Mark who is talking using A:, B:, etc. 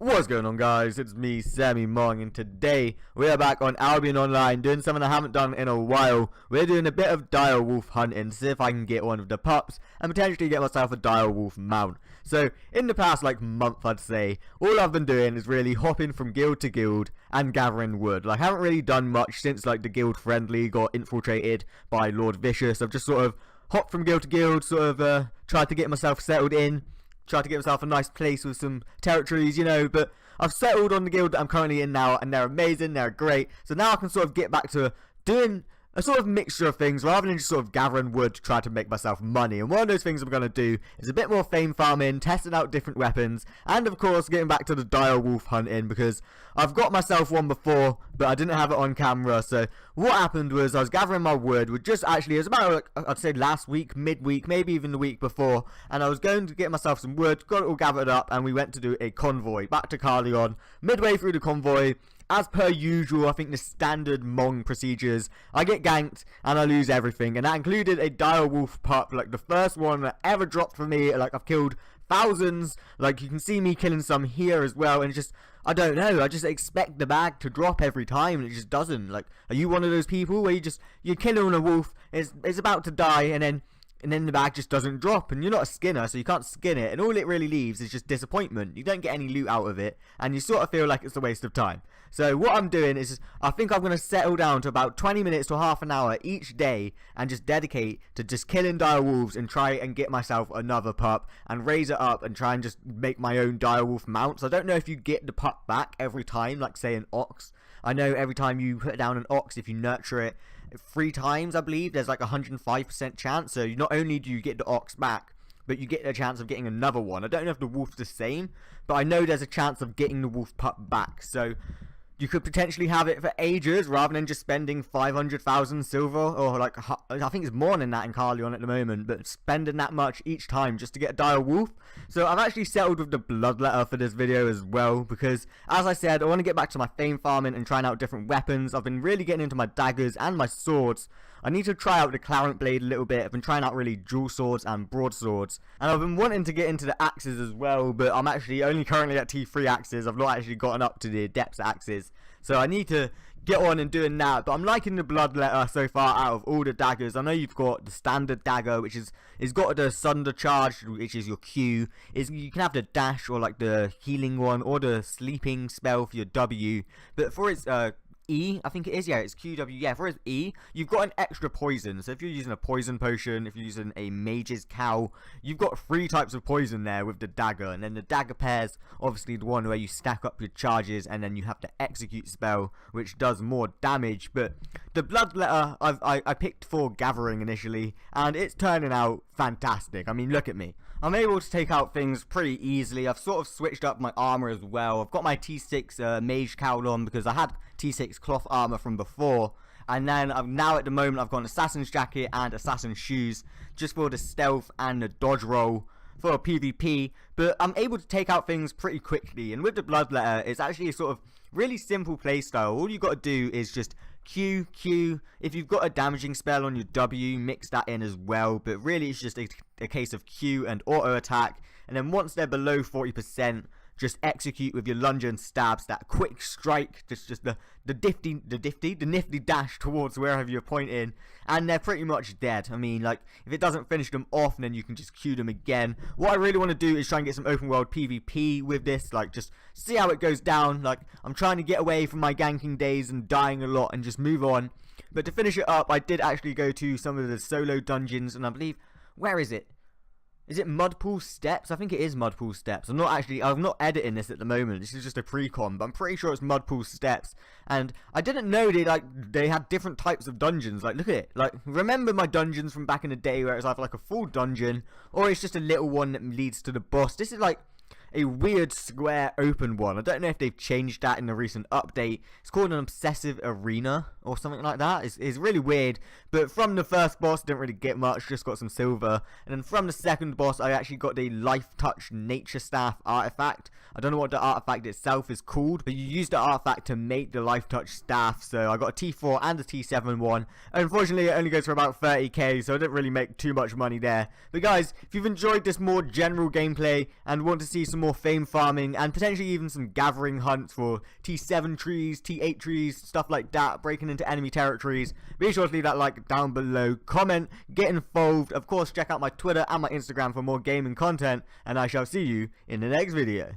A: What's going on, guys? It's me, SemiMong, and today we are back on Albion Online doing something I haven't done in a while. We're doing a bit of Direwolf hunting to see if I can get one of the pups and potentially get myself a Direwolf mount. So, in the past month, I'd say, all I've been doing is really hopping from guild to guild and gathering wood. I haven't really done much since the guild friendly got infiltrated by Lord Vicious. I've just sort of hopped from guild to guild, tried to get myself settled in. Try to get myself a nice place with some territories, but I've settled on the guild that I'm currently in now, and they're amazing, they're great. So now I can sort of get back to doing a sort of mixture of things rather than just sort of gathering wood to try to make myself money. And one of those things I'm going to do is a bit more fame farming, testing out different weapons, and of course getting back to the Direwolf hunting, because I've got myself one before but I didn't have it on camera. So what happened was I was gathering my wood with it was about I'd say last week, midweek, maybe even the week before, and I was going to get myself some wood, got it all gathered up, and we went to do a convoy back to Carleon. Midway through the convoy, as per usual, I think the standard Mong procedures, I get ganked and I lose everything, and that included a Direwolf pup, the first one that ever dropped for me. I've killed thousands, you can see me killing some here as well, and I don't know, I just expect the bag to drop every time, and it just doesn't. Are you one of those people where you're killing a wolf, it's about to die, and then the bag just doesn't drop, and you're not a skinner, so you can't skin it, and all it really leaves is just disappointment. You don't get any loot out of it, and you sort of feel like it's a waste of time. So what I'm doing is, I think I'm going to settle down to about 20 minutes to half an hour each day, and just dedicate to just killing direwolves and try and get myself another pup, and raise it up, and try and just make my own direwolf mounts. I don't know if you get the pup back every time, like say an ox. I know every time you put down an ox, if you nurture it 3 times, I believe, there's a 105% chance. So not only do you get the ox back, but you get a chance of getting another one. I don't know if the wolf's the same, but I know there's a chance of getting the wolf pup back. So you could potentially have it for ages rather than just spending 500,000 silver, or I think it's more than that in Carleon at the moment, but spending that much each time just to get a Direwolf. So I've actually settled with the bloodletter for this video as well, because as I said, I want to get back to my fame farming and trying out different weapons. I've been really getting into my daggers and my swords. I need to try out the Clarent Blade a little bit. I've been trying out really dual swords and broadswords, and I've been wanting to get into the axes as well, but I'm actually only currently at T3 axes. I've not actually gotten up to the Adepts axes, so I need to get on and doing that. But I'm liking the bloodletter so far out of all the daggers. I know you've got the standard dagger, which is got the Sunder charge, which is your Q. You can have the dash, or the healing one, or the sleeping spell for your W. But for its E, I think it is, yeah, it's QW, yeah, for its E, you've got an extra poison. So if you're using a poison potion, if you're using a mage's cow, you've got 3 types of poison there with the dagger. And then the dagger pairs, obviously the one where you stack up your charges, and then you have the execute spell, which does more damage. But the bloodletter I picked for gathering initially, and it's turning out fantastic. I mean, look at me. I'm able to take out things pretty easily. I've sort of switched up my armor as well. I've got my T6 mage cowl on because I had T6 cloth armor from before, and then now at the moment I've got an assassin's jacket and assassin's shoes just for the stealth and the dodge roll for a PvP. But I'm able to take out things pretty quickly, and with the bloodletter it's actually a sort of really simple playstyle. All you got to do is just Q. If you've got a damaging spell on your W, mix that in as well, but really it's just a case of Q and auto attack, and then once they're below 40%, just execute with your lunge and stabs, that quick strike, just the nifty dash towards wherever you're pointing, and they're pretty much dead. I mean, if it doesn't finish them off, then you can just Q them again. What I really want to do is try and get some open world PvP with this, just see how it goes down. I'm trying to get away from my ganking days and dying a lot and just move on. But to finish it up, I did actually go to some of the solo dungeons, and I believe, where is it? Is it Mudpool Steps? I think it is Mudpool Steps. I'm not editing this at the moment. This is just a pre-con, but I'm pretty sure it's Mudpool Steps. And I didn't know they had different types of dungeons. Look at it. Remember my dungeons from back in the day where it's either a full dungeon, or it's just a little one that leads to the boss. This is a weird square open one. I don't know if they've changed that in the recent update. It's called an obsessive arena or something like that. It's really weird. But from the first boss, didn't really get much, just got some silver. And then from the second boss, I actually got the life touch nature staff artifact. I don't know what the artifact itself is called, but you use the artifact to make the life touch staff. So I got a T4 and a T7 one. Unfortunately, it only goes for about 30k, so I didn't really make too much money there. But guys, if you've enjoyed this more general gameplay and want to see some some more fame farming and potentially even some gathering hunts for T7 trees, T8 trees, stuff like that, breaking into enemy territories. Be sure to leave that like down below, comment, get involved. Of course, check out my Twitter and my Instagram for more gaming content, and I shall see you in the next video.